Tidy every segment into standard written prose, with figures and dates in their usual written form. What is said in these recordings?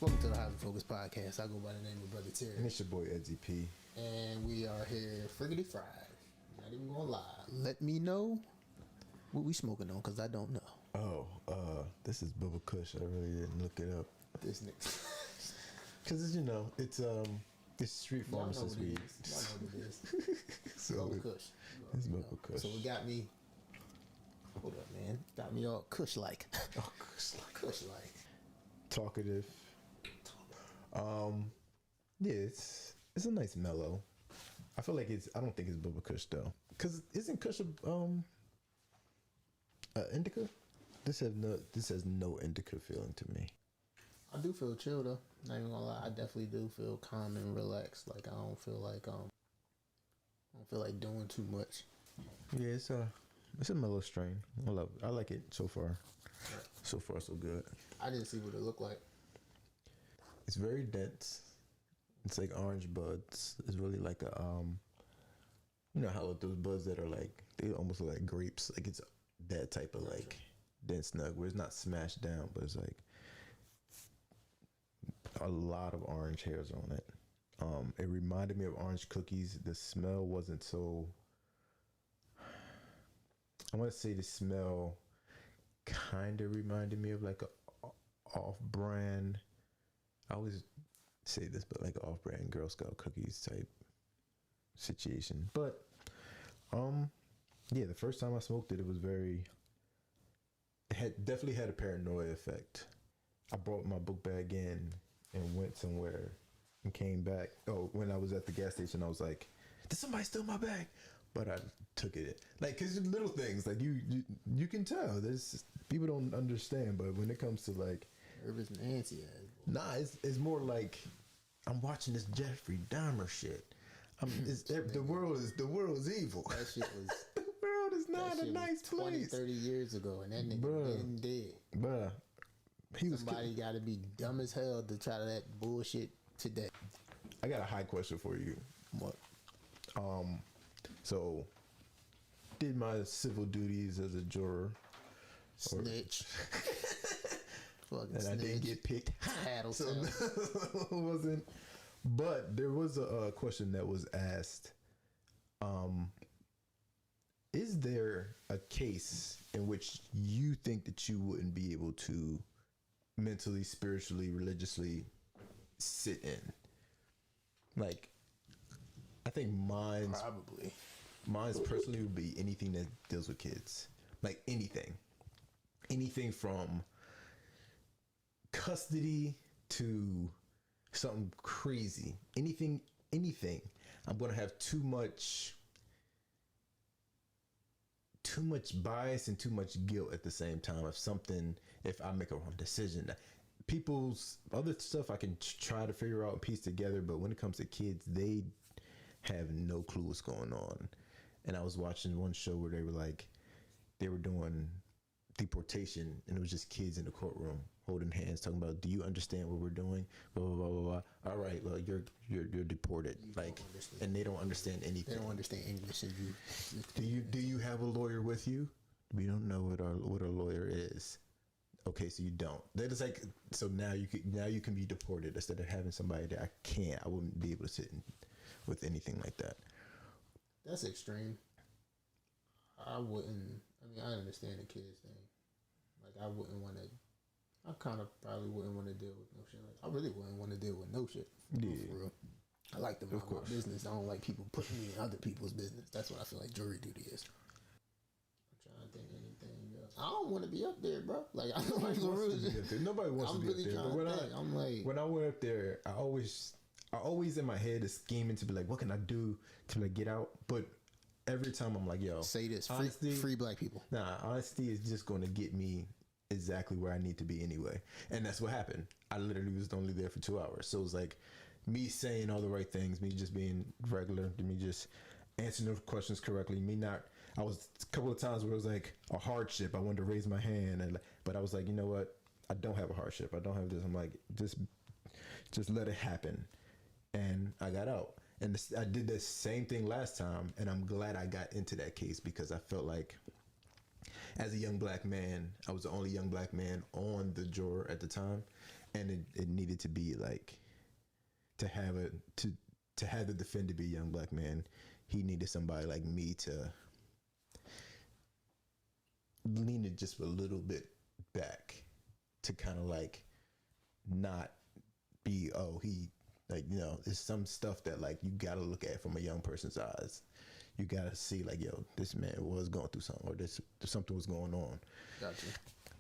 Welcome to the Highly Focused Podcast. I go by the name of Brother Terry. And it's your boy Edsy P. And we are here friggity fried. Not even gonna lie. Let me know what we smoking on, because I don't know. Oh, this is Bubba Kush. I really didn't look it up. This nigga. Because, it's street pharmacist weed. Y'all know what it is. So Bubba Kush. It's Bubba Kush. So it got me, hold up, man. Got me all Kush-like. Oh, Kush-like. Kush-like. Talkative. Yeah, it's a nice mellow. I feel like I don't think it's Bubba Kush though, because isn't Kush a indica? This has no indica feeling to me. I do feel chill though. Not even gonna lie, I definitely do feel calm and relaxed. Like I don't feel like doing too much. Yeah, it's a mellow strain. I love it. I like it so far. So far, so good. I didn't see what it looked like. It's very dense. It's like orange buds. It's really like a you know how those buds that are like, they almost look like grapes. Like it's that type of like dense nug where it's not smashed down, but it's like a lot of orange hairs on it. It reminded me of orange cookies. The smell wasn't so. I want to say the smell kind of reminded me of like a off-brand. I always say this, but like off-brand Girl Scout cookies type situation. But yeah, the first time I smoked it, it was definitely had a paranoia effect. I brought my book bag in and went somewhere and came back. Oh, when I was at the gas station, I was like, "Did somebody steal my bag?" But I took it. Like, cause little things like you can tell. There's people don't understand, but when it comes to like. Nervous Nancy ass. Nah, it's more like I'm watching this Jeffrey Dahmer shit. The world is evil. That shit was. The world is not a nice 20, place. 30 years ago, and that nigga been dead. Bruh, Somebody got to be dumb as hell to try that bullshit today. I got a high question for you. What? So did my civil duties as a juror. Snitch. Fucking and snitch. I didn't get picked. So it wasn't. But there was a question that was asked. Is there a case in which you think that you wouldn't be able to mentally, spiritually, religiously sit in? Like, I think mine's personally would be anything that deals with kids. Like anything from custody to something crazy. Anything. I'm gonna have too much bias and too much guilt at the same time. If I make a wrong decision, people's other stuff I can try to figure out and piece together, but when it comes to kids, they have no clue what's going on. And I was watching one show where they were doing deportation, and it was just kids in the courtroom holding hands talking about, do you understand what we're doing, blah blah blah blah, blah. All right, well, you're deported. And they don't understand anything. They don't understand English. Do you have a lawyer with you? We don't know what a lawyer is. Okay, so you don't. They're just like, so now you can be deported instead of having somebody that I wouldn't be able to sit with anything like that. That's extreme. I understand the kids thing. Like, I kind of probably wouldn't want to deal with no shit. Like, I really wouldn't want to deal with no shit. Yeah. For real. I like to mind my business. I don't like people putting me in other people's business. That's what I feel like jury duty is. I'm trying to think of anything else. I don't want to be up there, bro. Like, nobody wants to be up there. Nobody wants to be up there. But when I went up there, I always in my head is scheming to be like, what can I do to like get out? But every time I'm like, yo, say this, honesty, free black people. Nah, honesty is just going to get me exactly where I need to be anyway. And that's what happened. I literally was only there for 2 hours. So it was like me saying all the right things, me just being regular, me just answering the questions correctly, I was a couple of times where it was like a hardship. I wanted to raise my hand, but I was like, you know what? I don't have a hardship. I don't have this. I'm like, just let it happen. And I got out. And I did the same thing last time, and I'm glad I got into that case because I felt like as a young black man, I was the only young black man on the juror at the time, and it needed to be like to have the defendant be a young black man. He needed somebody like me to lean it just a little bit back to kind of like not be he like, you know, there's some stuff that like you gotta look at from a young person's eyes. You gotta see like, yo, this man was going through something, or something was going on. Gotcha.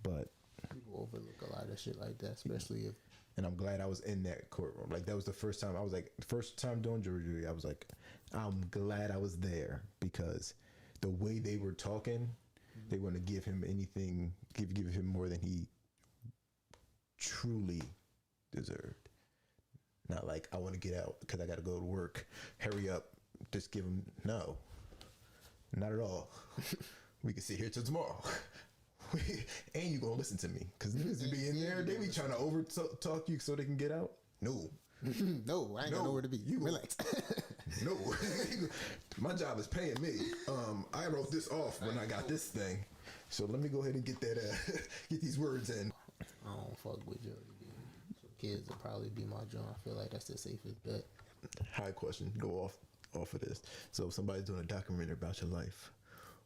But people overlook a lot of shit like that, especially if. And I'm glad I was in that courtroom. Like that was the first time I was like, the first time doing jury duty, I was like, I'm glad I was there, because the way they were talking, they want to give him anything, give him more than he truly deserved. Not like, I want to get out because I got to go to work. Hurry up. Just give him, no. Not at all. We can sit here till tomorrow. And you going to listen to me. Because niggas be in there, they be trying to over talk you so they can get out. No. No, I ain't got nowhere to be. You relax. No. My job is paying me. I wrote this off when I got this thing. So let me go ahead and get that, get these words in. I don't fuck with jury duty. So kids will probably be my job. I feel like that's the safest bet. High question. Go off of this. So if somebody's doing a documentary about your life,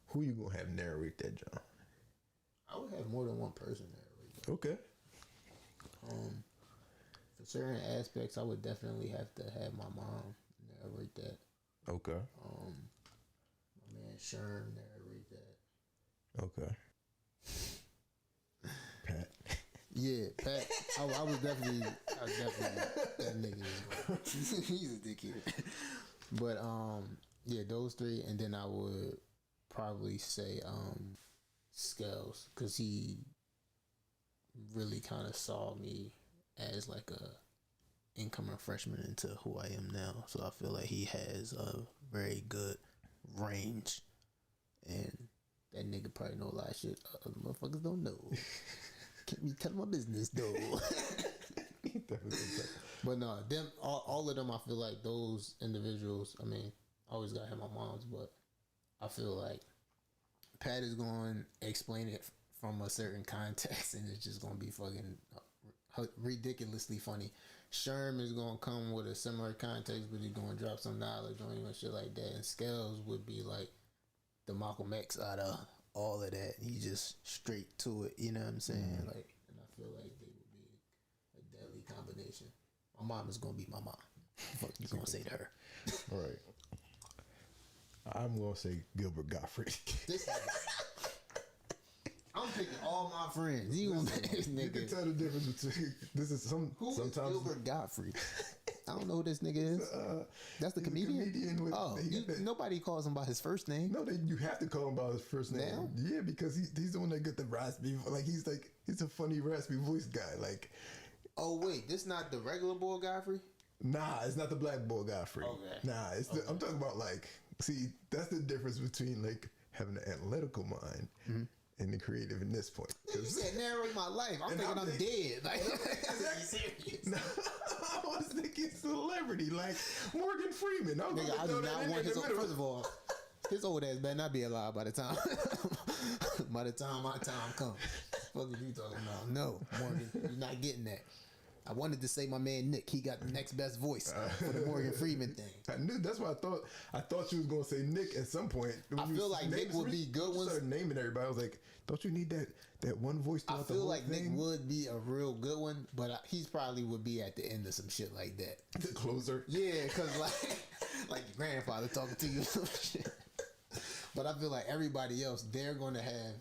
who you gonna have narrate that, John? I would have more than one person narrate that. Okay. For certain aspects, I would definitely have to have my mom narrate that. Okay. My man Sherm narrate that. Okay. Pat. Yeah, Pat. I was definitely that nigga. He's a dickhead. But yeah, those three, and then I would probably say Scales, because he really kind of saw me as like a incoming freshman into who I am now. So I feel like he has a very good range, and that nigga probably know a lot of shit other motherfuckers don't know. Can't be telling my business though. But no, them all of them, I feel like those individuals, I mean, I always gotta have my moms, but I feel like Pat is going to explain it from a certain context, and it's just going to be fucking ridiculously funny. Sherm is going to come with a similar context, but he's going to drop some knowledge on you and shit like that. And Scales would be like the Malcolm X out of all of that. He just straight to it, you know what I'm saying? Like, and I feel like they would be a deadly combination. My mom is going to be my mom. What you going to say to her? All right. I'm going to say Gilbert Gottfried. I'm picking all my friends. You gonna this nigga? You can tell the difference between this is sometimes Gilbert Gottfried. I don't know who this nigga is. That's the comedian. Nobody calls him by his first name. No, you have to call him by his first name. Now? Yeah, because he's the one that got the raspy. He's a funny raspy voice guy. Like, oh wait, this not the regular boy Godfrey? Nah, it's not the black boy Godfrey. Okay. Nah, I'm talking about like. See, that's the difference between like having an analytical mind. Mm-hmm. And the creative in this point. You said narrate my life. I'm thinking I'm dead. Like, no, I was thinking celebrity, like Morgan Freeman. Nigga, I do not want his. First of all, his old ass better not be alive by the time. By the time my time comes. What are you talking about? No, Morgan, you're not getting that. I wanted to say my man Nick. He got the next best voice for the Morgan Freeman thing. I knew. That's why I thought you was gonna say Nick at some point. I feel like Nick would be good ones. Started naming everybody. I was like, don't you need that one voice? I feel like Nick would be a real good one, but he's probably would be at the end of some shit like that. The closer. Yeah, because like your grandfather talking to you or some shit. But I feel like everybody else, they're gonna have.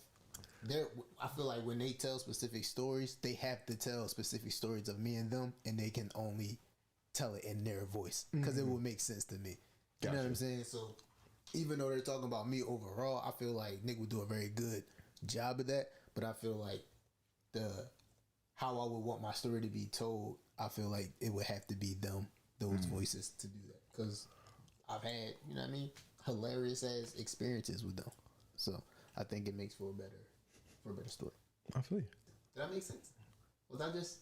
I feel like when they tell specific stories, they have to tell specific stories of me and them, and they can only tell it in their voice because it will make sense to me. You know what I'm saying? So even though they're talking about me overall, I feel like Nick would do a very good job of that. But I feel like how I would want my story to be told, I feel like it would have to be those voices to do that, because I've had, you know what I mean, hilarious ass experiences with them. So I think it makes for a better story. I feel you. Did that make sense? Was I just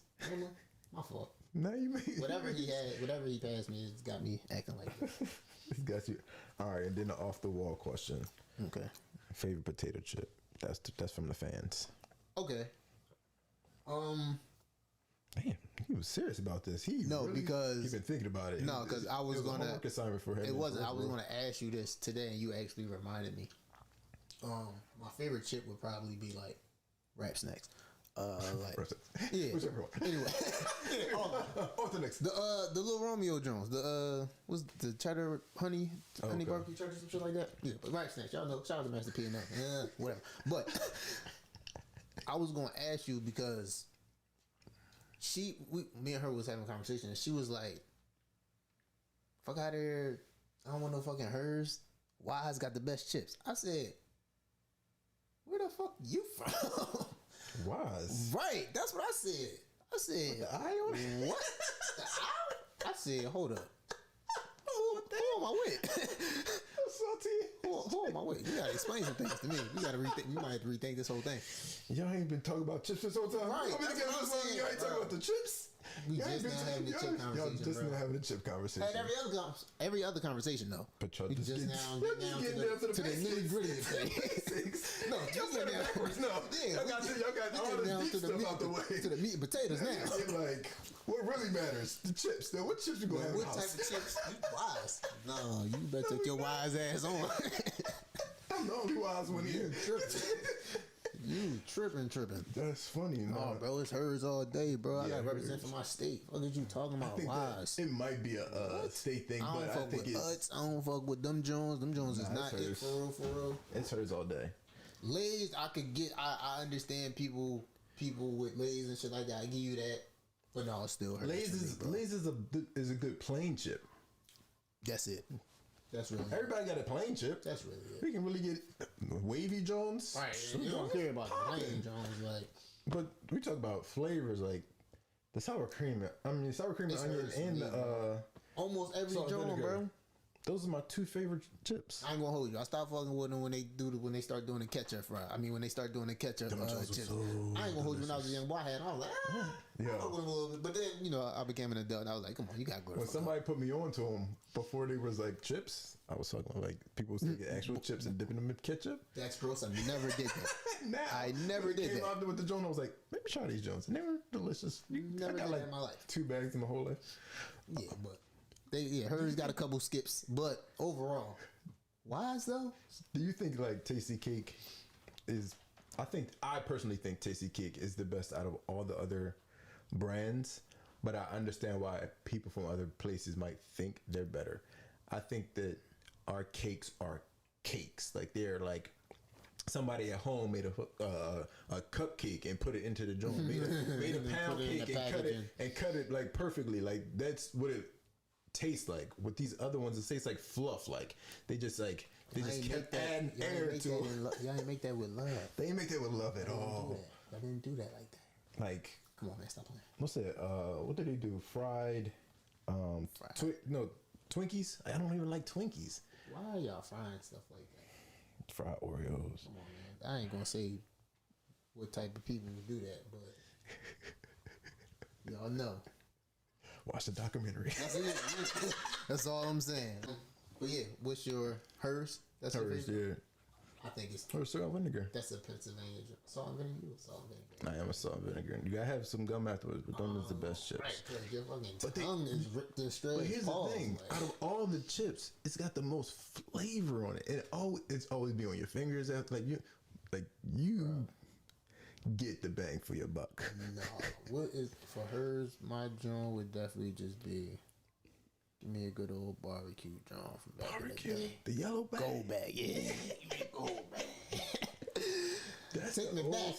my fault? No, you made whatever he passed me, it's got me acting like this. He got you. All right, and then the off the wall question. Okay. Favorite potato chip. That's from the fans. Okay. Damn, he was serious about this. Because he's been thinking about it. No, because I was gonna. Homework assignment for him. It wasn't. I was gonna ask you this today, and you actually reminded me. My favorite chip would probably be like Rap Snacks. Like yeah. Whichever one. Anyway, on to the next. The little Romeo Jones. Was the cheddar honey barbecue church or some shit like that. Yeah, but Rap Snacks. Y'all know. Shout out to Master P and that. Whatever. But I was gonna ask you because. Me and her was having a conversation, and she was like, "Fuck out of here! I don't want no fucking hers. Wise got the best chips." I said, "Where the fuck you from?" Wise, right? That's what I said. I said, "The eye what? The eye?" I said, "Hold up, who am I with?" Who am I with? You gotta explain some things to me. You gotta rethink. You might have to rethink this whole thing. Y'all ain't been talking about chips this whole time. Right. Y'all ain't talking about the chips. We just now having the chip conversation. Y'all just now having a chip conversation. Had every other conversation though. But y'all just getting down to the nitty gritty of things. No, just get down backwards. No, yeah, y'all got all the deep stuff out the way. To the meat and potatoes now. Like, what really matters? The chips. Now, what chips you gonna have in the house? What type of chips? You wise? No, you better take your wise ass on. I'm the only wise one here. You tripping. That's funny, man. No, bro, it's hers all day, bro. I gotta represent for my state. What are you talking about? Wise. It might be a state thing, but I think it's. I don't fuck with them Jones. Them Jones is not it for real. It's hers all day. Lay's, I could get. I understand people with Lay's and shit like that. I give you that, but no, it's still hers. Lay's is a good plain chip. That's it. That's really everybody got a plain chip. That's really it. We can really get wavy Jones. Right. You don't care about the plain Jones, like. But we talk about flavors like the sour cream. Sour cream and onion and the almost every Jones, bro. Those are my two favorite chips. I ain't gonna hold you. I stopped fucking with them when they start doing the ketchup fry. When they start doing the ketchup chips. I ain't gonna hold you when I was a young boy. I was like, yeah. I'm with them a little bit. But then, I became an adult and I was like, come on, you gotta go. When somebody put me on to them before they was like chips, I was talking like people was taking actual chips and dipping them in ketchup. That's gross. I never did that. I never did that. Came out with the Jones, I was like, let me try these Jones. And they were delicious. Never did that in my life. 2 bags in my whole life. Yeah, but. Hers got a couple skips, but overall, wise though. Do you think like Tasty Cake is? I personally think Tasty Cake is the best out of all the other brands, but I understand why people from other places might think they're better. I think that our cakes are cakes, like they're like. Somebody at home made a cupcake and put it into the joint. Made a pound cake and cut it like perfectly. Like that's what it tastes like. With these other ones, it tastes like fluff. Like they just kept adding air to it. Y'all ain't make that with love. They ain't make that with love at all. I didn't do that like that. Like, come on, man, stop playing. What's that? What did they do? Fried. Twinkies. I don't even like Twinkies. Why are y'all frying stuff like that? Fried Oreos. Come on, man. I ain't gonna say what type of people do that, but y'all know. Watch the documentary. That's it. That's all I'm saying. But yeah, what's hers? That's hers. Yeah. I think it's salt and vinegar. That's a Pennsylvania salt and vinegar. You a salt and vinegar. I am a salt and vinegar. You gotta have some gum afterwards, but those are the best chips. Right, because your fucking tongue is ripped and straight. But here's the thing: out of all the chips, it's got the most flavor on it, and it's always be on your fingers. After you get the bang for your buck. No, what is for hers? My joint would definitely just be. Give me a good old barbecue joint from back in the day. The yellow bag. Gold bag, yeah. Gold bag. Take me back.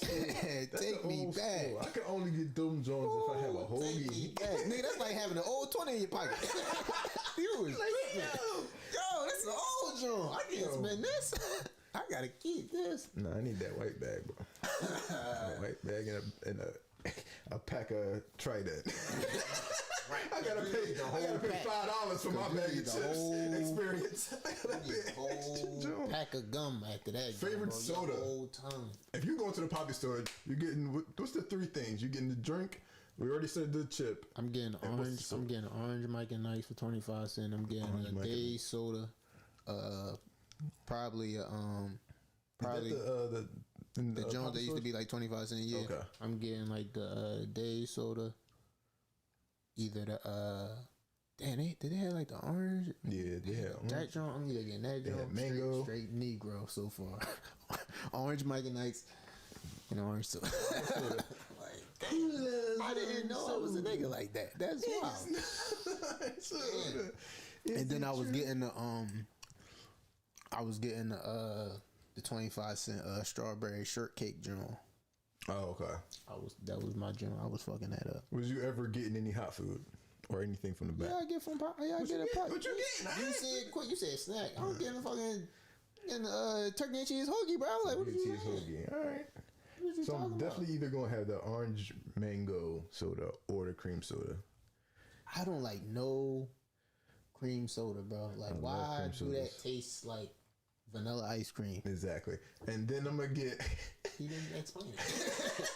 Take me back. I can only get them Jones if I have a hoagie. Nigga, that's like having an old 20 in your pocket. You was yo, this is an old joint. I can't spend this. I gotta keep this. No, I need that white bag, bro. A white bag and a pack of Trident. Right. I gotta pay $5 for my bag of chips experience. I gotta pay a whole pack of gum after that. Favorite soda. Whole tongue. If you go to the poppy store, you're getting what's the 3 things? You're getting the drink. We already said the chip. I'm getting orange. I'm getting orange Mike and Nice for 25 cents. I'm getting a day soda. Probably the And, The Jones Papa that used to Stores? be like 25 cents a year. Okay. I'm getting like the day soda. Either the damn, did they have like the orange? Yeah, they had That orange. joint, I'm either getting that They had joint, mango. straight Negro so far. Orange Mike and Ike's and orange soda. Like, damn, I didn't know I was a nigga like that. That's wild. And then I was getting the 25 cent strawberry shortcake joint. Oh, okay. That was my joint. I was fucking that up. Was you ever getting any hot food or anything from the back? Yeah, I get from Pop. Yeah, I get a Pop. What you getting? You said quick. You said snack. I'm getting a fucking turkey and cheese hoagie, bro. I'm like, what are you Cheese saying? hoagie. All right. What you So I'm talking definitely either gonna have the orange mango soda or the cream soda. about? I don't like no cream soda, bro. Like, why do that taste like vanilla ice cream? Exactly. And then I'm gonna get. He didn't explain it. Exactly.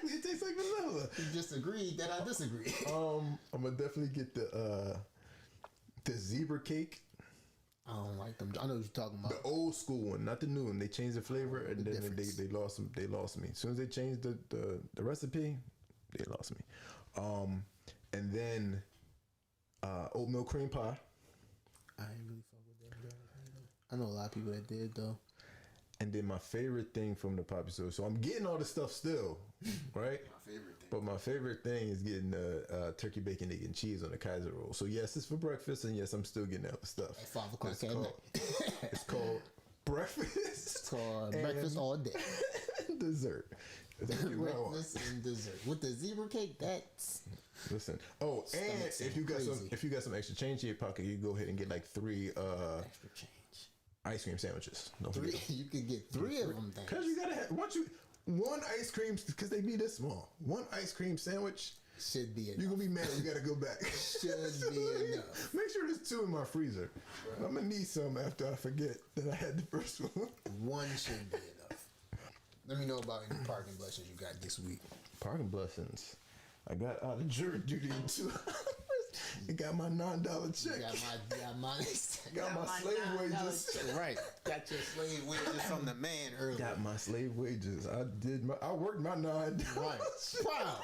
It tastes like vanilla. He just agreed that I disagree. I'm gonna definitely get the zebra cake. I don't like them. I know what you're talking about. The old school one, not the new one. They changed the flavor, and then difference. they lost them. They lost me. As soon as they changed the recipe, they lost me. And then oatmeal cream pie. I ain't really fuck with that, bro. I know a lot of people that did though. And then my favorite thing from the Poppy store. So I'm getting all the stuff still, right? My favorite thing. But my favorite thing is getting the turkey bacon, egg, and cheese on the Kaiser roll. So yes, it's for breakfast, and yes, I'm still getting that stuff. At 5 o'clock It's at called, night. it's called breakfast. It's called and breakfast all day. Dessert. Breakfast and dessert with the zebra cake. That's Listen. Oh, and Stomach if you got some extra change in your pocket, you go ahead and get like 3 extra change. ice cream sandwiches. Don't 3. forget. You could get 3 of them. Because you gotta have one ice cream, because they be this small. One ice cream sandwich. Should be enough. You're gonna be mad. You gotta go back. Should be enough. Make sure there's 2 in my freezer. I'm gonna need some after I forget that I had the first one. 1 should be enough. Let me know about any parking blessings you got this week. Parking blessings. I got out of jury duty in 2 hours. You got my $9 check. Got my slave wages. Right. Got your slave wages from the man earlier. Got my slave wages. I worked my $9. Right. Proud.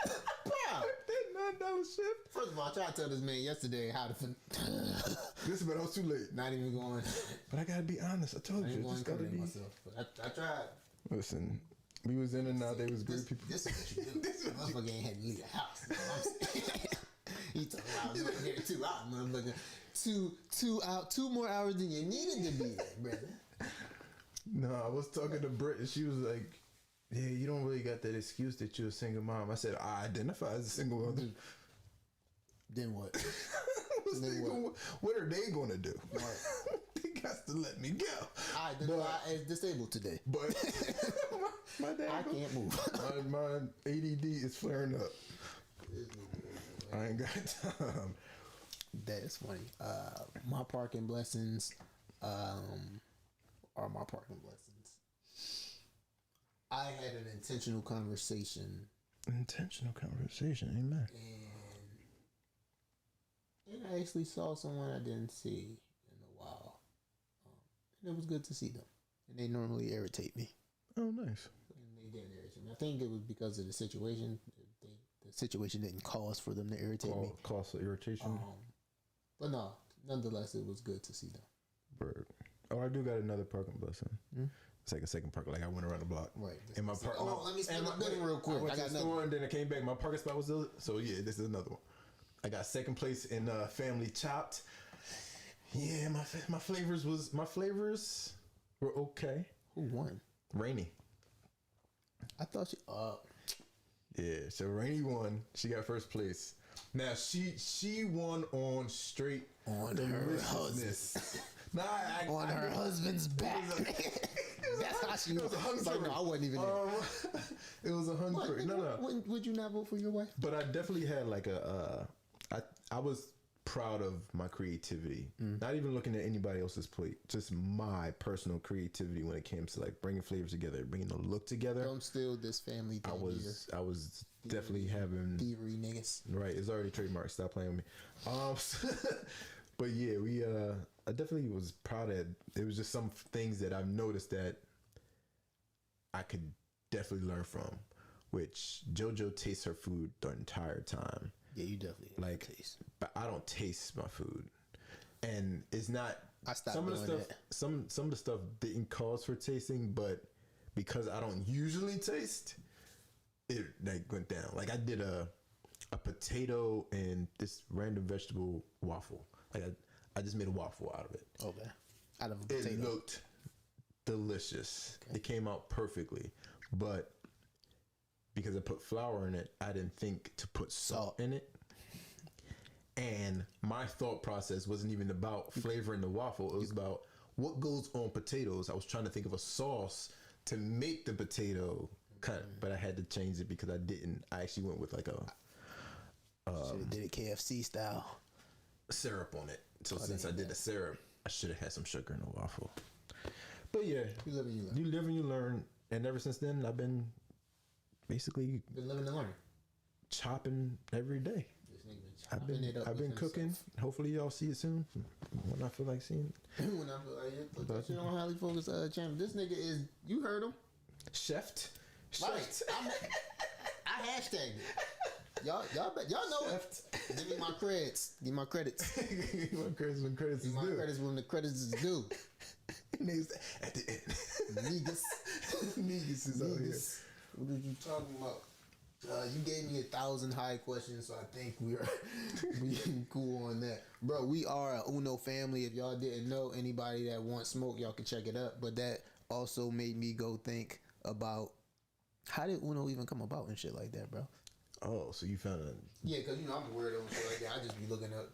That $9 shift. First of all, I tried to tell this man yesterday how to. Listen, but I was too late. Not even going. But I gotta be honest. I told I you. ain't It going just to gotta incriminate be. myself. But I tried. Listen, we was in and out. They was great people. This is what you do. Motherfucker ain't had to leave the house. You know what I'm saying? He talking about I was over here 2 hours, motherfucker. 2 more hours than you needed to be there, brother. No, I was talking to Britt, and she was like, "Yeah, you don't really got that excuse that you're a single mom." I said, "I identify as a single mother." Then what? What are they gonna do? Right. They got to let me go. I identify as disabled today. But my dad, I can't move. my ADD is flaring up. I ain't got time. That's funny. My parking blessings are my parking blessings. I had an intentional conversation. Intentional conversation, amen. And I actually saw someone I didn't see in a while. And it was good to see them. And they normally irritate me. Oh, nice. And they didn't irritate me. I think it was because of the situation. The situation didn't cause for them to irritate me. Cause of irritation. But no, nonetheless, it was good to see them. Bird. Oh, I do got another parking blessing. It's like a second park. Like I went around the block. Right. And my park. Let me spin the building real quick. I went I to got the store and then I came back. My parking spot was still. So yeah, this is another one. I got second place in Family Chopped. Yeah, my flavors were okay. Who won? Rainy. I thought Yeah, so Rainy won. She got first place. Now she won on straight on her husband. Nah, on her husband's back. That's how she was. Like, no, I wasn't even there. It was a hunger. No. Would you not vote for your wife? But I definitely had like I was proud of my creativity. Not even looking at anybody else's plate. Just my personal creativity when it came to like bringing flavors together, bringing the look together. Don't steal this family thing. I was definitely having thievery niggas. Right, it's already trademarked. Stop playing with me. But yeah, I definitely was proud of it. It was just some things that I've noticed that I could definitely learn from. Which JoJo tastes her food the entire time. Yeah, you definitely like taste. But I don't taste my food, and it's not. I stopped some of the doing stuff. that. Some of the stuff didn't cause for tasting, but because I don't usually taste, it like went down. Like I did a potato and this random vegetable waffle. Like I just made a waffle out of it. Okay. Out of a potato. It looked delicious. Okay. It came out perfectly, but because I put flour in it, I didn't think to put salt in it. And my thought process wasn't even about flavoring the waffle. It was about what goes on potatoes. I was trying to think of a sauce to make the potato cut, but I had to change it because I didn't. I actually went with like a should have did it KFC style. Syrup on it. So since I did a syrup, I should have had some sugar in the waffle. But yeah, you live and you learn. You live and you learn. And ever since then, I've been basically living and learning, chopping every day. I've been cooking. Hopefully y'all see it soon when I feel like seeing it. When I feel like it. Put that shit on Highly Focused channel. This nigga is, you heard him, chefed. Right. I hashtagged it. Y'all know it. Give me my credits. Give me my credits. Give my credits when credits is due. Give my credits when the credits is due. Niggas at the end. Niggas is out here. What are you talking about? You gave me 1,000 high questions, so I think we cool on that, bro. We are a Uno family. If y'all didn't know, anybody that wants smoke, y'all can check it up. But that also made me go think about how did Uno even come about and shit like that, bro. Oh, so you found a because I'm a weirdo and shit like that. I just be looking up.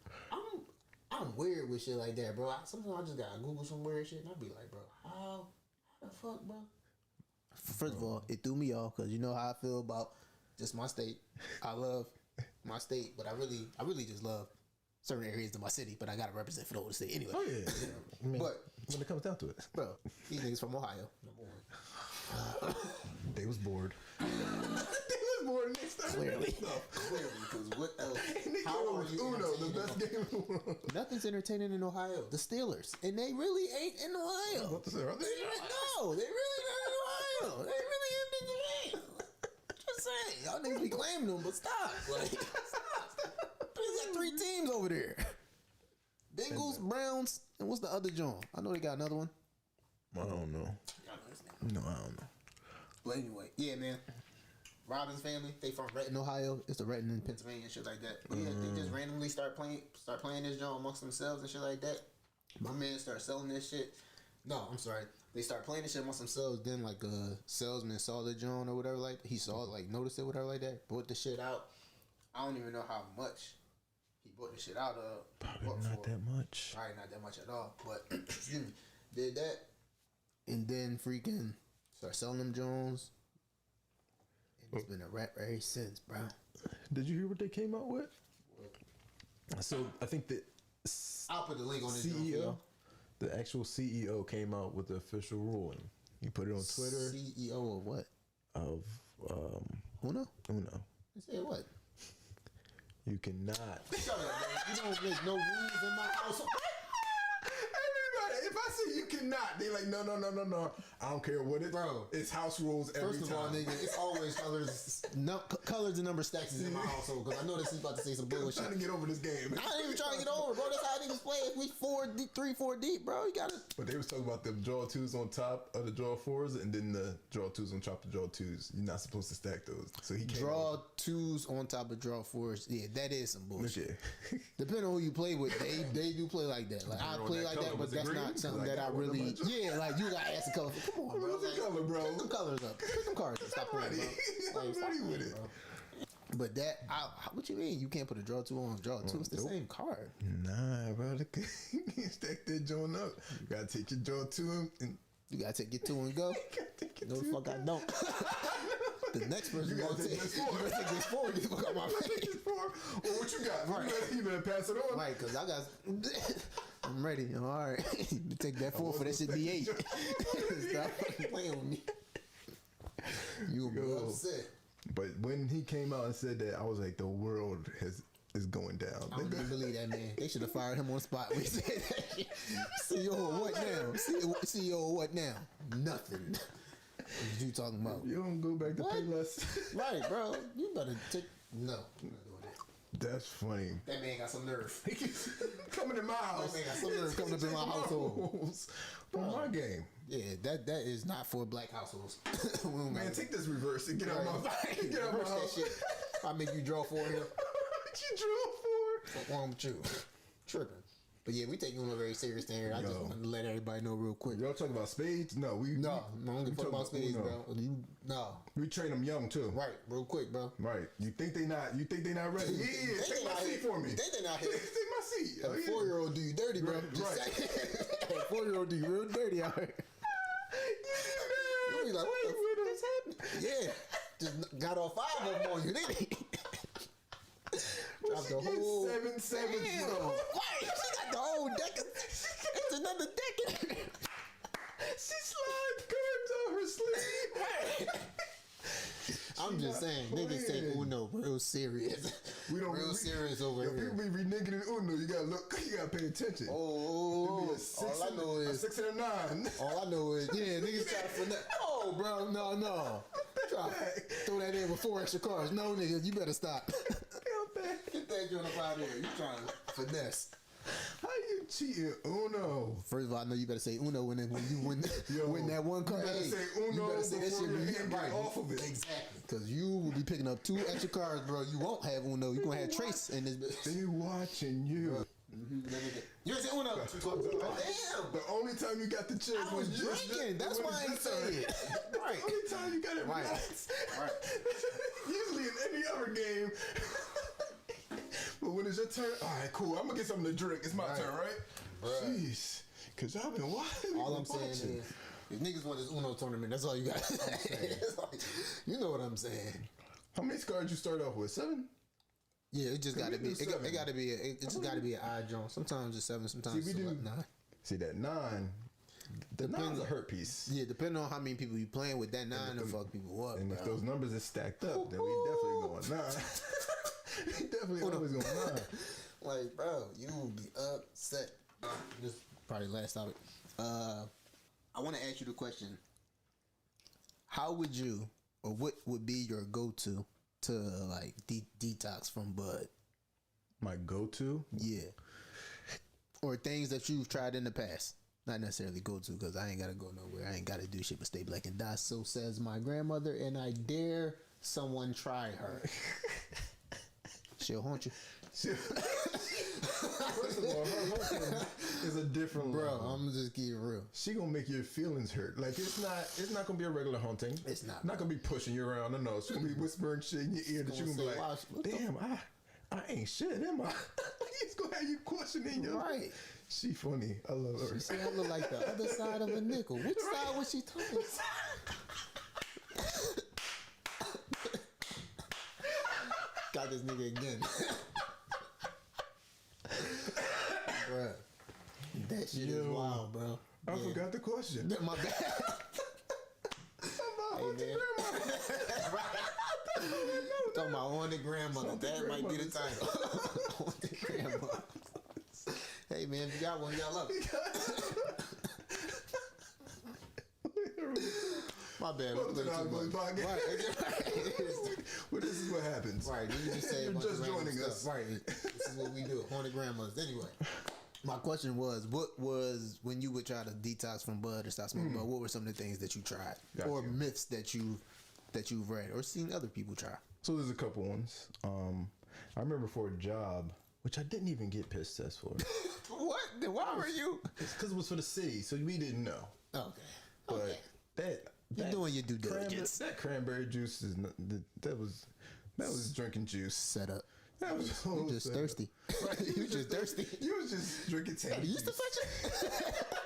I'm weird with shit like that, bro. Sometimes I just gotta Google some weird shit and I be like, bro, how the fuck, bro? First of all, it threw me off because you know how I feel about just my state. I love my state, but I really just love certain areas of my city, but I gotta represent for the whole state anyway. Oh yeah. I mean, but when it comes down to it, bro, these niggas from Ohio, number one. They was bored. Next time. Clearly, because what else? How are you Uno, the best game in the world? Nothing's entertaining in Ohio. The Steelers, and they really ain't in Ohio. I was about to say, are they? No, they really not in Ohio. They really ain't in Ohio. Just saying, y'all niggas be claiming them, but stop. Like, stop. There's like 3 teams over there. Bengals, Browns, and what's the other joint? I know they got another one. I don't know. No, I don't know. But anyway, yeah, man. Robin's family, they from Renton, Ohio. It's the Renton in Pennsylvania and shit like that. But yeah, they just randomly start playing this joint amongst themselves and shit like that. My man started selling this shit. No, I'm sorry. They start playing this shit amongst themselves. Then like a salesman saw the joint or whatever, like he saw it, like noticed it, whatever like that. Bought the shit out. I don't even know how much he bought the shit out of. Probably not that much. Probably not that much at all. But excuse me, did that, and then freaking start selling them Jones. And it's been a rap ever since, bro. Did you hear what they came out with? So I think that I'll put the link on this CEO, the actual CEO came out with the official ruling. He put it on Twitter. CEO of what? Of Uno. He said what? You cannot. Shut up, man. You don't make no rules in my house. Everybody, if I say you cannot, they like no. I don't care what it. Bro, it's house rules every time. First of all, nigga, it's always colors and number stacks in my household because I know this is about to say some bullshit. I'm trying to get over this game. I ain't even trying to get over, bro. That's how niggas play. If we 3-4 deep, bro, you gotta. But they was talking about the draw 2s on top of the draw 4s, and then the draw 2s on top of the draw 2s. You're not supposed to stack those. So he draw 2s on top of draw 4s. Yeah, that is some bullshit. Okay. Depending on who you play with, they do play like that. Like I play like that, but that's not something that I really. Yeah, like you gotta ask the color. Come on, bro. What's the color, bro? Pick them colors up. Pick them cards. Stop playing, bro. Like, stop playing, with it. Bro. But that, what you mean? You can't put a draw 2 on draw 2. It's the same card. Nah, bro. You can't stack that joint up. You gotta take your draw 2 and you gotta take your 2 and go. No, the fuck I don't. The next person gonna take this 4. You take this 4. You fuck out my face. Well, what you got? Right. You better pass it on. Right, because I got. I'm ready. All right. You take that 4 for that shit be 8. Stop playing with me. You will be upset. But when he came out and said that, I was like, the world is going down. I don't even believe that, man. They should have fired him on the spot when he said that shit. CEO of what now? CEO of what now? Nothing. What you talking about? You don't go back to What? Payless. Right, bro. You better take. No, I'm not doing that. That's funny. That man got some nerve. Coming in my house. That man got some nerve coming up in my household. On my game. Yeah, that is not for black households. Man, take this reverse and get out my get out my house. Shit. I make you draw for him. You drew for? What's wrong with you? Tripping. But yeah, we take Uno very serious thing here. I just wanted to let everybody know real quick. Y'all talking about spades? No, we no, I don't give a fuck about spades, bro. No. We train them young too. Right, real quick, bro. Right. You think they not ready? Yeah, take my seat for me. You think they not here? Take my seat. A 4-year-old do you dirty, bro. Right. A 4-year-old do you real dirty out here. You be like, what the fuck is happening? Yeah. Just got off 5 of them on you, didn't he? Dropped the whole 7 sevens, bro. Right, she got the whole deck. It's another deck in there. She slides cards on her sleeve. Right. I'm just saying, niggas take Uno real serious. We don't real serious over here. People be reneging in Uno. You gotta look. You gotta pay attention. Oh, all I know is a 6 and a 9. All I know is niggas try to finesse. Oh, bro, no. Try to throw that in with 4 extra cards. No, nigga, you better stop. Get that joint up out of here. You trying to finesse. How you cheating Uno? First of all, I know you better say Uno when you win that one card. You better say Uno you better say that shit when you get right off of it. Exactly. Because you will be picking up 2 extra cards, bro. You won't have Uno. You're going to have Trace in this bitch. They watching you. You say Uno. Damn. The only time you got the chance I was drinking. That's why I ain't saying it. Right. The only time you got it right. Usually in any other game. But when it's your turn, all right, cool. I'm gonna get something to drink. It's my turn, right? Jeez, cause I've been watching. All I'm saying is, if niggas want this Uno tournament, that's all you got. You know what I'm saying? How many cards you start off with? 7? Yeah, it just gotta be. It gotta be. It just gotta be an odd joint. Sometimes it's 7. Sometimes it's 9. See that 9. The 9's a hurt piece. Yeah, depending on how many people you playing with, that 9 will fuck people up. And if those numbers are stacked up, then we definitely going 9. We definitely always going 9. Like, bro, you will be upset. This is probably the last topic. I want to ask you the question: how would you, or what would be your go-to to like detox from bud? My go-to, yeah, or things that you've tried in the past. Not necessarily go-to, because I ain't gotta go nowhere. I ain't gotta do shit but stay black and die. So says my grandmother, and I dare someone try her. She'll haunt you. First of all, her haunting is a different bro. level. I'm just keep it real. She gonna make your feelings hurt. Like it's not gonna be a regular haunting. It's not. Not gonna be pushing you around. No. She's gonna be whispering shit in your ear that you gonna be like, damn, I ain't shit, am I? He's gonna have you questioning your right. She funny. I love her. She said I look like the other side of a nickel. Which side was she talking? Got this nigga again. Bruh. That shit is wild, bro. I forgot the question. My bad. Talking about haunted grandmother. That might be the title. Haunted grandmother. Hey man, if you got one, you gotta love it. My bad. Well, this is what happens. Right. You just say you're just joining us. Right. This is what we do. Haunted grandmothers. Anyway, my question was, what was when you would try to detox from bud or stop smoking bud? What were some of the things that you tried, or myths that you've read or seen other people try? So there's a couple ones. I remember for a job, which I didn't even get piss test for. What? Why were you? It's because it was for the city, so we didn't know. Okay. But that you're doing your due diligence. That cranberry juice is not, that was drinking juice. Set up. That was you just thirsty. Right. You just thirsty. You was just drinking tangy juice. You used to fetch it?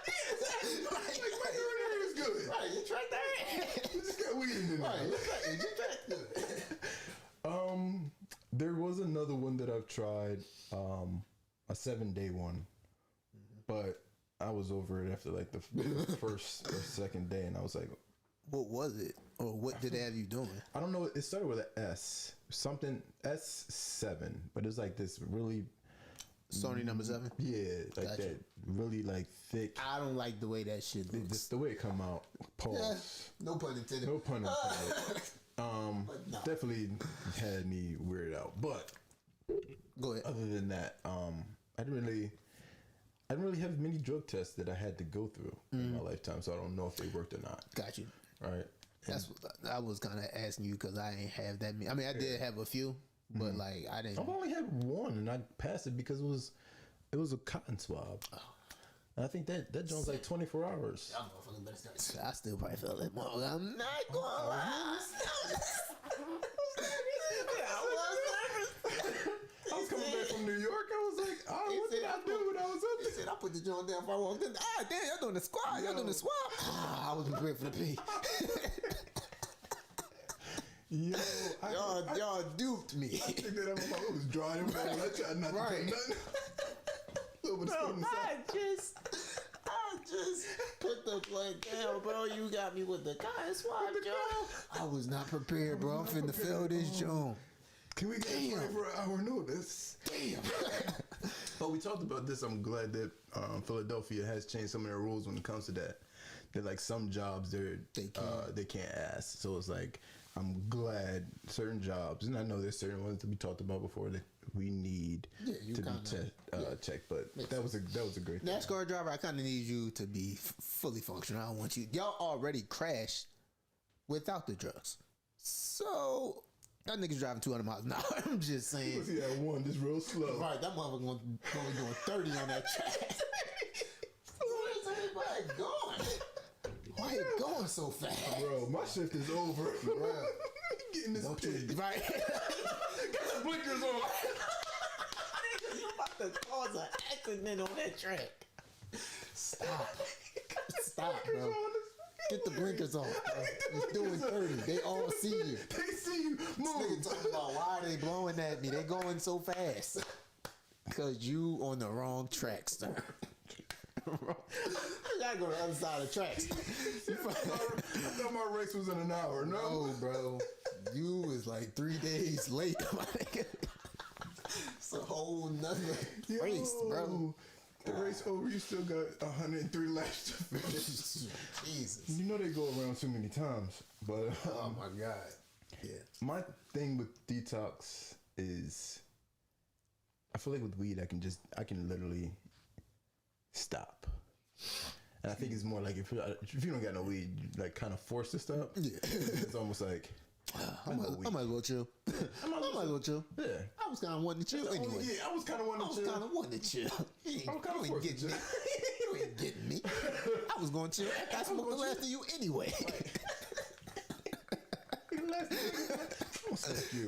Yes. Like my urinary is good. Right. You tried that. You just got weed in there. Right. You tried good. There was another one that I've tried, a 7-day one, but I was over it after like the first or second day, and I was like, what was it, or what did it have you doing? I don't know. It started with an S, something S7, but it was like this really Sony number 7. Yeah, like Gotcha. that really like thick. I don't like the way that shit looks. Just the way it come out. Pause. Yeah, no pun intended. No pun intended. But no. Definitely had me weirded out. But Go ahead. other than that, I didn't really have many drug tests that I had to go through in my lifetime, so I don't know if they worked or not. Got you. Right? That's what I was kind of asking you because I ain't have that many. I mean, I did have a few, but like I didn't. I've only had one, and I passed it because it was a cotton swab. And I think that joint's like 24 hours. Y'all motherfuckers better start. I still probably feel that more. I'm not gonna lie. I was coming back from New York. I was like, oh, what did I do when I was up there? He said, I put the joint down before I walked in. Ah, damn, y'all doing the squad. Y'all doing the swab. I wasn't prepared for the pee. Yo, y'all duped me. I think that I was drying back. I tried not to put nothing. I just put the like, damn, bro, you got me with the cotton swab, Joe. I was not prepared, bro. I'm finna fill this joint. Can we get a 24-hour notice? Damn. But we talked about this. I'm glad that Philadelphia has changed some of their rules when it comes to that. That like some jobs they can't ask. So it's like I'm glad certain jobs, and I know there's certain ones to be talked about before that we need to be checked. But that was a great thing. NASCAR driver, I kind of need you to be fully functional. I don't want you. Y'all already crashed without the drugs, so that nigga's driving 200 miles an hour. I'm just saying. You see that one just real slow. Right, that motherfucker only doing 30 on that track. Where's everybody going? Why you going so fast? Bro, my shift is over. Bro. Getting this pig. Right. Get the blinkers on. You about to cause an accident on that track. Stop, bro. Get the blinkers on, bro. It's doing 30. They all see you. They see you. Move. This nigga talking about why they blowing at me. They going so fast. Cause you on the wrong track, sir. I gotta go to the other side of the tracks. I thought my race was in an hour. No, bro. You was like 3 days late, my nigga. It's a whole nother race, bro. The race over, you still got 103 laps to finish. Jesus. You know they go around too many times. But oh my God. Yeah. My thing with detox is I feel like with weed I can literally stop. And I think it's more like if you don't got no weed, you like kind of forced to stop. Yeah. It's almost like I might as well chill. I might as well chill. Yeah. I was kind of wanting to chill anyway. I was kind of wanting to chill. You ain't getting me. You ain't getting me. I was going to chill. I smoked the last of you anyway.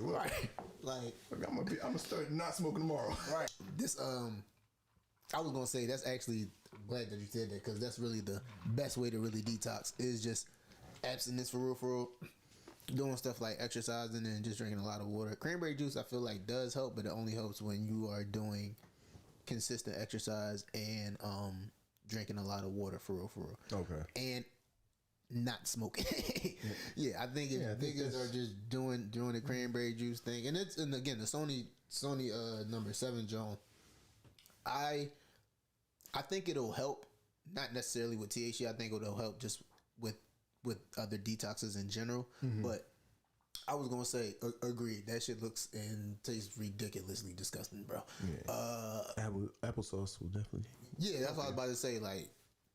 Right. Like I'm gonna start not smoking tomorrow. Right. This I was gonna say that's actually glad that you said that because that's really the best way to really detox is just abstinence for real. Doing stuff like exercising and just drinking a lot of water. Cranberry juice I feel like does help, but it only helps when you are doing consistent exercise and drinking a lot of water for real. Okay. And not smoking. I think if niggas are just doing the cranberry juice thing, and again the Sony number 7 Joan. I think it'll help, not necessarily with THC. I think it'll help just with other detoxes in general. Mm-hmm. But I was gonna say, agreed. That shit looks and tastes ridiculously disgusting, bro. Yeah. Applesauce will definitely. Yeah, that's what I was about to say. Like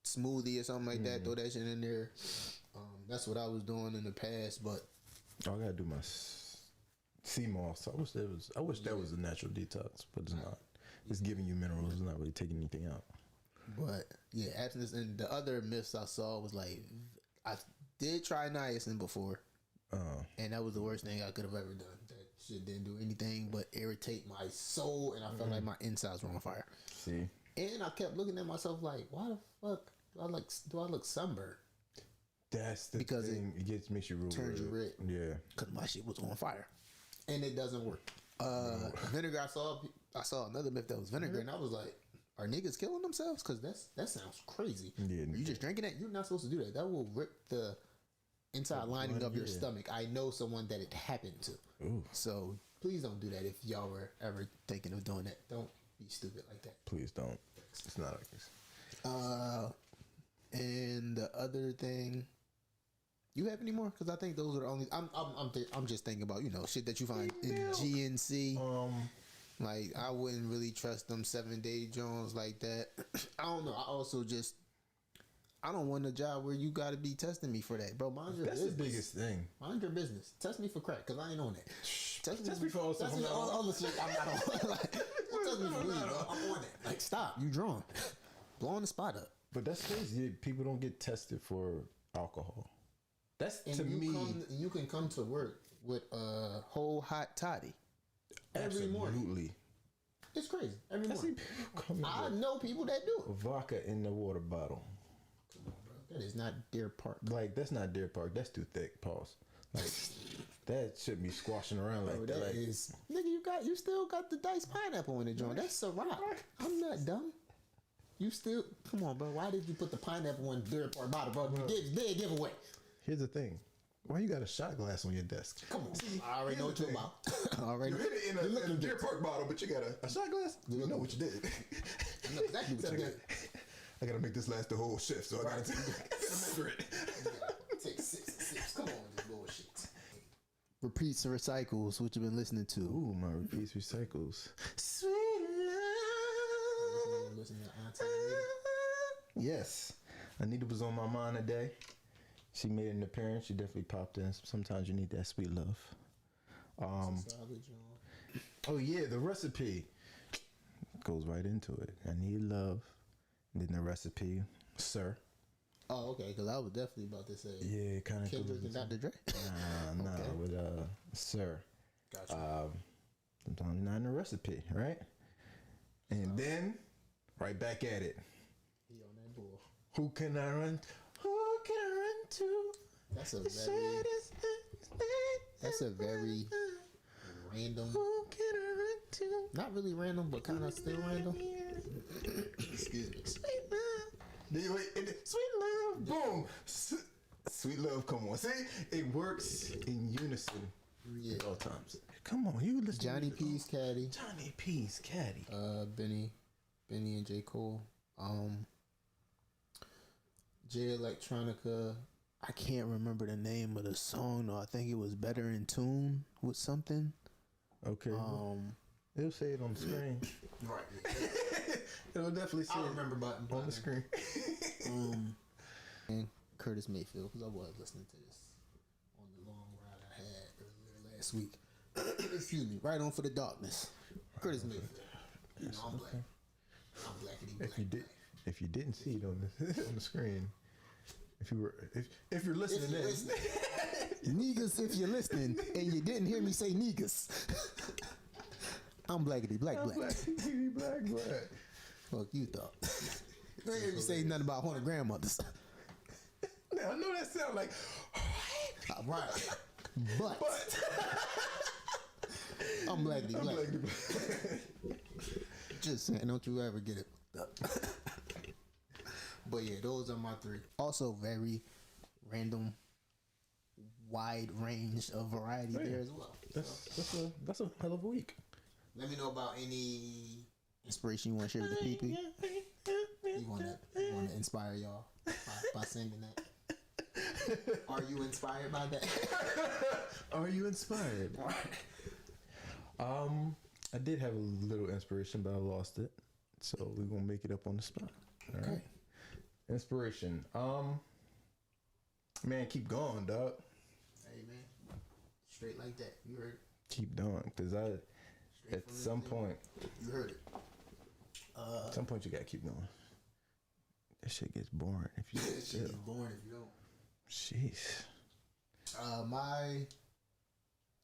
smoothie or something like that. Throw that shit in there. That's what I was doing in the past, but I gotta do my sea moss. I wish that was a natural detox, but it's not. It's giving you minerals. It's not really taking anything out. But yeah, abstinence. And the other myths I saw was like, I did try niacin before, and that was the worst thing I could have ever done. That shit didn't do anything but irritate my soul, and I felt like my insides were on fire. See, and I kept looking at myself like, why the fuck do I look sunburned? That's the thing. It makes you real turns you red. Yeah, because my shit was on fire, and it doesn't work. Vinegar. I saw another myth that was vinegar, and I was like, are niggas killing themselves? Because that sounds crazy. Yeah, you just drinking that? You're not supposed to do that. That will rip the inside lining of your stomach. I know someone that it happened to. Ooh. So please don't do that if y'all were ever thinking of doing that. Don't be stupid like that. Please don't. It's not like this. And the other thing, you have any more? Because I think those are the only. I'm just thinking about shit that you find in GNC. Like I wouldn't really trust them 7-day Jones like that. I don't know. I don't want a job where you got to be testing me for that, bro. Mind your business. That's the biggest thing. Mind your business. Test me for crack, because I ain't on that. Test me for all stuff. Test me all the shit I'm not on. Like, test me for weed, bro. I'm on it. Like, stop. You drawn. Blowing the spot up. But that's crazy. People don't get tested for alcohol. That's, to me... You can come to work with a whole hot toddy. Every morning. Absolutely. It's crazy. Every morning. I know people that do it. Vodka in the water bottle. That is not Deer Park. Like, that's not Deer Park. That's too thick. Pause. Like, that shouldn't be squashing around like that. Like, nigga, you still got the diced pineapple in the joint. That's Ciroc. I'm not dumb. You still, come on, bro. Why did you put the pineapple in Deer Park bottle, bro? Big giveaway. Here's the thing. Why you got a shot glass on your desk? Come on. I already know what you're about. You hit it in a Deer Park bottle, but you got a shot glass? You know what you did. I know exactly what you did. I gotta make this last the whole shift, so I gotta measure it. Take sips. Come on, this bullshit. Repeats and recycles. What you been listening to? Ooh, my repeats recycles. Sweet love. Listening to Auntie Anita. Yes, Anita was on my mind today. She made an appearance. She definitely popped in. Sometimes you need that sweet love. Oh yeah, the recipe goes right into it. I need love. And then the recipe, sir. Oh, okay. Because I was definitely about to say. Yeah, kind of. Kendrick and Dr. Dre. Nah, okay. With sir. Gotcha. Sometimes not in the recipe, right? And then right back at it. He on that bull. Who can I run? Who can I run to? That's a very random. Who can I run to? Not really random, but kind of still random. Excuse me. Sweet love. Sweet love. Boom. Sweet love. Come on. See, it works in unison at all times. Come on, you listen. Johnny P's Caddy. Johnny P's Caddy. Benny and J. Cole. J Electronica. I can't remember the name of the song though. I think it was Better in Tune with something. Okay. It'll say it on the screen. Right. It'll definitely say I remember button on the screen. And Curtis Mayfield, because I was listening to this on the long ride I had earlier last week. Excuse me. Right on for the darkness. Curtis Mayfield. You know, I'm black. I'm blackity black. If you didn't see it on the screen, if you're listening, niggas, if you're listening and you didn't hear me say niggas, I'm blackity black. Blackity black. Fuck you thought. You ain't hear me say nothing about haunted grandmothers. Now, I know that sound like right, but I'm blackity black. Just saying, don't you ever get it. But yeah, those are my three. Also very random, wide range of variety there as well. That's a hell of a week. Let me know about any inspiration you want to share with the people. You want to inspire y'all by singing that. Are you inspired by that? Are you inspired? I did have a little inspiration, but I lost it. So we're gonna make it up on the spot. All right. Inspiration. Man, keep going, dog. Hey man, straight like that. You heard it. Keep doing, cause at some point you heard it. At some point you gotta keep going. That shit gets boring if you. That shit gets boring if you don't. Jeez. My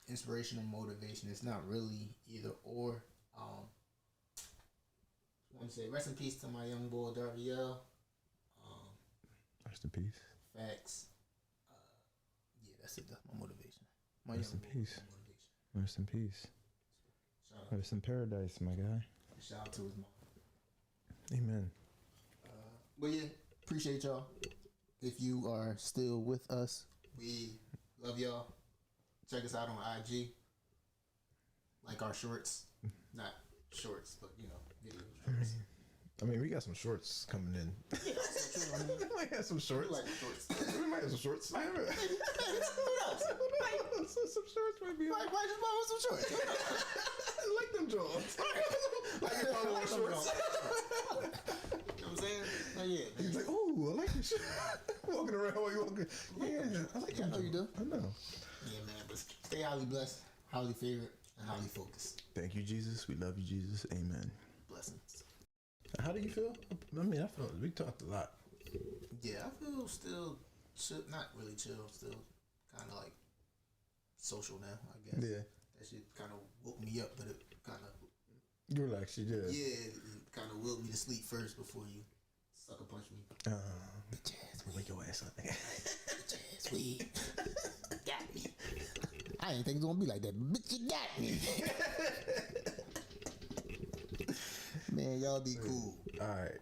inspirational motivation is not really either or. I want to say rest in peace to my young boy Darviel. Rest in peace. Facts. Yeah, that's it. That's my motivation. Rest in peace. Rest in peace. Rest in paradise, my guy. Shout out to his mom. Amen. But yeah, appreciate y'all. If you are still with us, we love y'all. Check us out on IG. Like our shorts. Not shorts, but you know, video shorts. I mean, we got some shorts coming in. Yeah, that's true. I mean, We might have some shorts. like shorts. We might have some shorts. Who knows? Some shorts might be. Why just buy some shorts? I like them Jones. Like your mama wear shorts. You know what I'm saying? Oh yeah. He's like, oh, I like this shit. Walking around while you walking. Yeah, I like Yeah, I them. know you do. I know. Yeah, man. But stay highly blessed, highly favored, and highly focused. Thank you, Jesus. We love you, Jesus. Amen. Blessings. How do you feel? I mean, I feel we talked a lot. Yeah, I feel still chill, not really chill, still kind of like social now, I guess. Yeah. That shit kind of woke me up, but it kind of, You relax, you did. yeah, it kind of willed me to sleep first before you sucker punch me. Bitch ass weed. Wake your ass up. Bitch ass weed. Got me. I didn't think it was going to be like that, but bitch, you got me. Man, y'all be cool. All right.